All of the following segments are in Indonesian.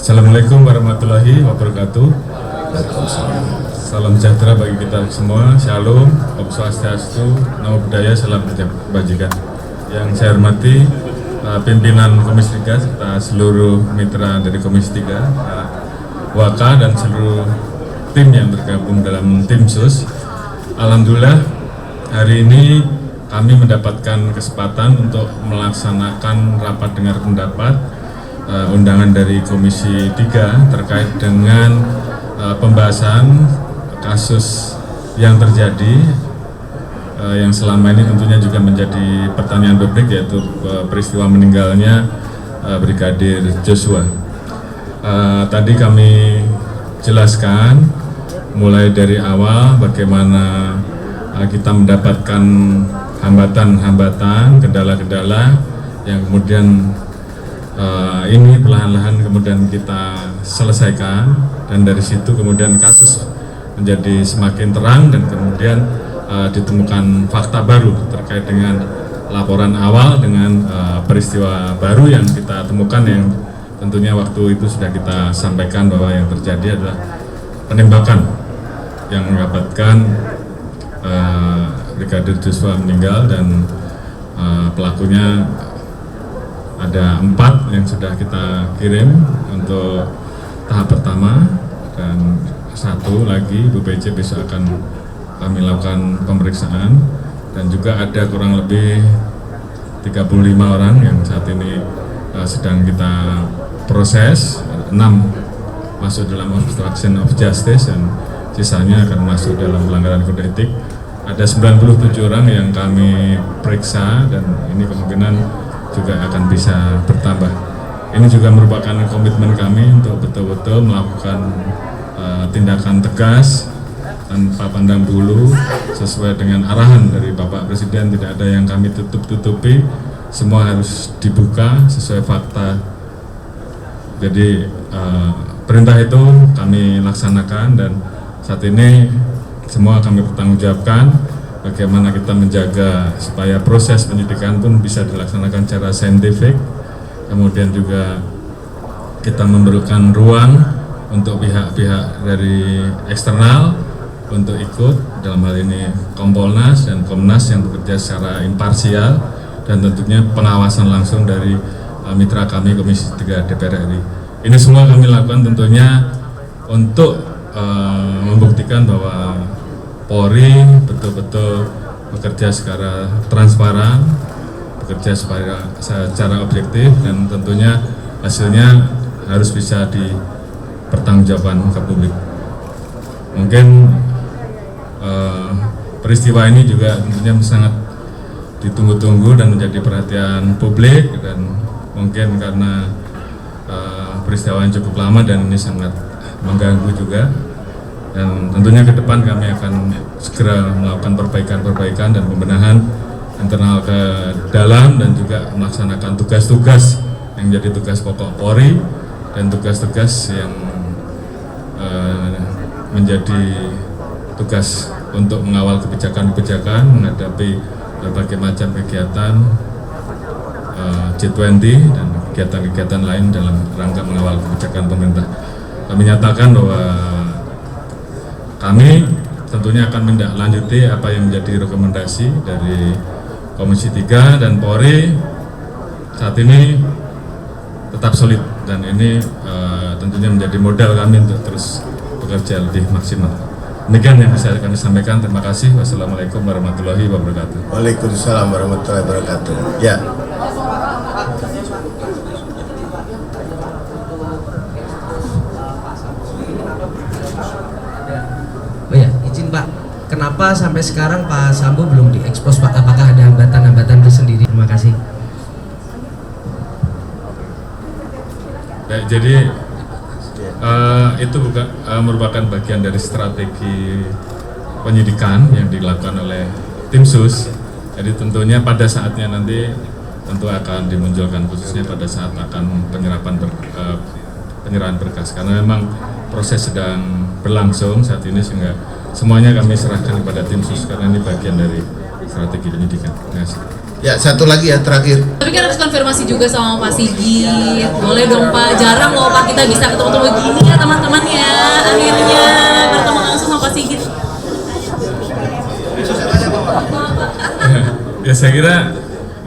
Assalamualaikum warahmatullahi wabarakatuh. Salam sejahtera bagi kita semua. Shalom, Om Swastiastu, Namo Buddhaya, salam kebajikan. Yang saya hormati pimpinan Komisi 3 serta seluruh mitra dari Komisi 3, Waka dan seluruh tim yang tergabung dalam tim sus. Alhamdulillah hari ini kami mendapatkan kesempatan untuk melaksanakan rapat dengar pendapat undangan dari Komisi 3 terkait dengan pembahasan kasus yang terjadi yang selama ini tentunya juga menjadi pertanyaan publik, yaitu peristiwa meninggalnya Brigadir Joshua. Tadi kami jelaskan mulai dari awal bagaimana kita mendapatkan hambatan-hambatan, kendala-kendala yang kemudian ini perlahan-lahan kemudian kita selesaikan, dan dari situ kemudian kasus menjadi semakin terang dan kemudian ditemukan fakta baru terkait dengan laporan awal dengan peristiwa baru yang kita temukan, yang tentunya waktu itu sudah kita sampaikan bahwa yang terjadi adalah penembakan yang mengakibatkan Brigadir Joshua meninggal, dan pelakunya ada 4 yang sudah kita kirim untuk tahap pertama, dan 1 lagi Bu PJ besok akan kami lakukan pemeriksaan, dan juga ada kurang lebih 35 orang yang saat ini sedang kita proses. 6 masuk dalam obstruction of justice dan sisanya akan masuk dalam pelanggaran kode etik. Ada 97 orang yang kami periksa, dan ini kemungkinan juga akan bisa bertambah. Ini juga merupakan komitmen kami untuk betul-betul melakukan tindakan tegas tanpa pandang bulu sesuai dengan arahan dari Bapak Presiden. Tidak ada yang kami tutup-tutupi, semua harus dibuka sesuai fakta. Jadi perintah itu kami laksanakan, dan saat ini semua kami pertanggungjawabkan bagaimana kita menjaga supaya proses penyidikan pun bisa dilaksanakan secara saintifik. Kemudian juga kita memberikan ruang untuk pihak-pihak dari eksternal untuk ikut, dalam hal ini Kompolnas dan Komnas yang bekerja secara imparsial, dan tentunya pengawasan langsung dari mitra kami Komisi 3 DPR RI. Ini semua kami lakukan tentunya untuk membuktikan bahwa Polri betul-betul bekerja secara transparan, bekerja secara objektif, dan tentunya hasilnya harus bisa dipertanggungjawabkan ke publik. Mungkin peristiwa ini juga tentunya sangat ditunggu-tunggu dan menjadi perhatian publik, dan mungkin karena peristiwa yang cukup lama dan ini sangat mengganggu juga. Dan tentunya ke depan kami akan segera melakukan perbaikan dan pembenahan internal ke dalam, dan juga melaksanakan tugas-tugas yang menjadi tugas pokok Polri dan tugas-tugas yang menjadi tugas untuk mengawal kebijakan-kebijakan menghadapi berbagai macam kegiatan G20 dan kegiatan-kegiatan lain dalam rangka mengawal kebijakan pemerintah. Kami nyatakan bahwa kami tentunya akan menindaklanjuti apa yang menjadi rekomendasi dari Komisi 3, dan Polri saat ini tetap solid, dan ini tentunya menjadi modal kami untuk terus bekerja lebih maksimal. Demikian yang bisa kami sampaikan. Terima kasih. Wassalamualaikum warahmatullahi wabarakatuh. Waalaikumsalam warahmatullahi wabarakatuh. Ya. Oh ya, izin Pak, kenapa sampai sekarang Pak Sambo belum diekspos Pak? Apakah ada hambatan-hambatan tersendiri? Terima kasih. Baik, jadi itu merupakan bagian dari strategi penyidikan yang dilakukan oleh tim sus. Jadi tentunya pada saatnya nanti tentu akan dimunculkan, khususnya pada saat akan penyerahan berkas, karena memang proses sedang berlangsung saat ini, sehingga semuanya kami serahkan kepada tim sus karena ini bagian dari strategi penyidikan. Terima kasih. Ya, satu lagi ya terakhir. Tapi kan harus konfirmasi juga sama Pak Sigit. Boleh dong Pak, jarang loh Pak kita kita bisa ketemu-temu gini ya teman-teman ya. Akhirnya bertemu langsung sama Pak Sigit. Ya saya kira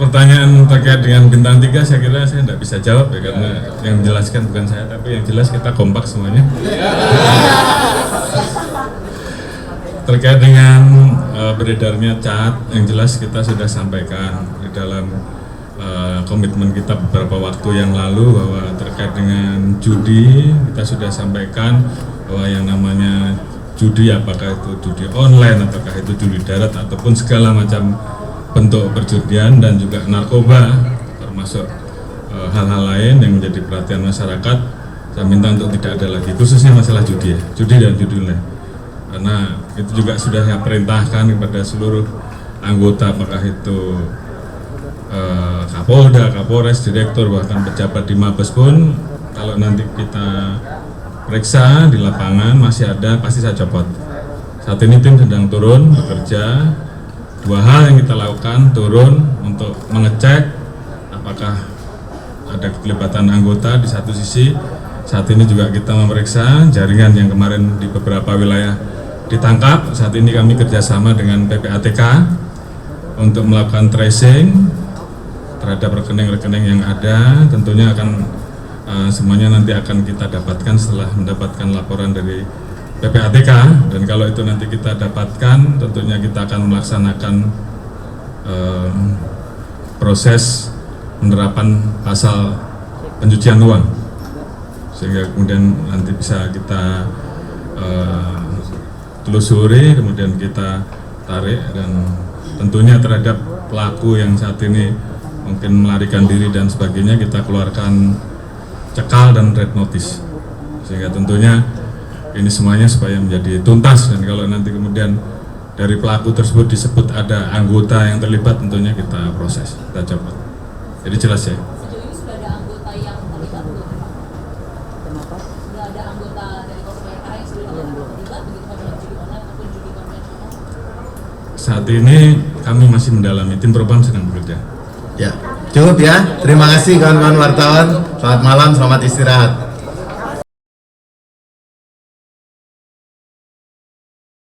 pertanyaan terkait dengan bintang 3 saya kira saya tidak bisa jawab ya, karena yang menjelaskan bukan saya, tapi yang jelas kita kompak semuanya. Terkait dengan beredarnya cat, yang jelas kita sudah sampaikan di dalam komitmen kita beberapa waktu yang lalu bahwa terkait dengan judi kita sudah sampaikan bahwa yang namanya judi, apakah itu judi online ataukah itu judi darat ataupun segala macam bentuk perjudian dan juga narkoba termasuk hal-hal lain yang menjadi perhatian masyarakat, saya minta untuk tidak ada lagi, khususnya masalah judi ya, judi dan judi online, karena itu juga sudah saya perintahkan kepada seluruh anggota, apakah itu Kapolda, Kapolres, Direktur, bahkan pejabat di Mabes pun, kalau nanti kita periksa di lapangan masih ada, pasti saya copot. Saat ini tim sedang turun bekerja. Dua hal yang kita lakukan, turun untuk mengecek apakah ada keterlibatan anggota di satu sisi. Saat ini juga kita memeriksa jaringan yang kemarin di beberapa wilayah ditangkap. Saat ini kami kerjasama dengan PPATK untuk melakukan tracing terhadap rekening-rekening yang ada. Tentunya akan semuanya nanti akan kita dapatkan setelah mendapatkan laporan dari PPATK, dan kalau itu nanti kita dapatkan, tentunya kita akan melaksanakan proses penerapan pasal pencucian uang, sehingga kemudian nanti bisa kita telusuri, kemudian kita tarik, dan tentunya terhadap pelaku yang saat ini mungkin melarikan diri dan sebagainya, kita keluarkan cekal dan red notice, sehingga tentunya ini semuanya supaya menjadi tuntas, dan kalau nanti kemudian dari pelaku tersebut disebut ada anggota yang terlibat, tentunya kita proses, kita copot. Jadi jelas ya. Sejauh ini sudah ada anggota yang terlibat belum? Kenapa? Sudah ada anggota dari Korps yang sudah terlibat begitu pada judi online ataupun judi konvensional? Saat ini kami masih mendalami, tim Propam sedang bekerja. Ya, cukup ya. Terima kasih kawan-kawan wartawan. Selamat malam, selamat istirahat.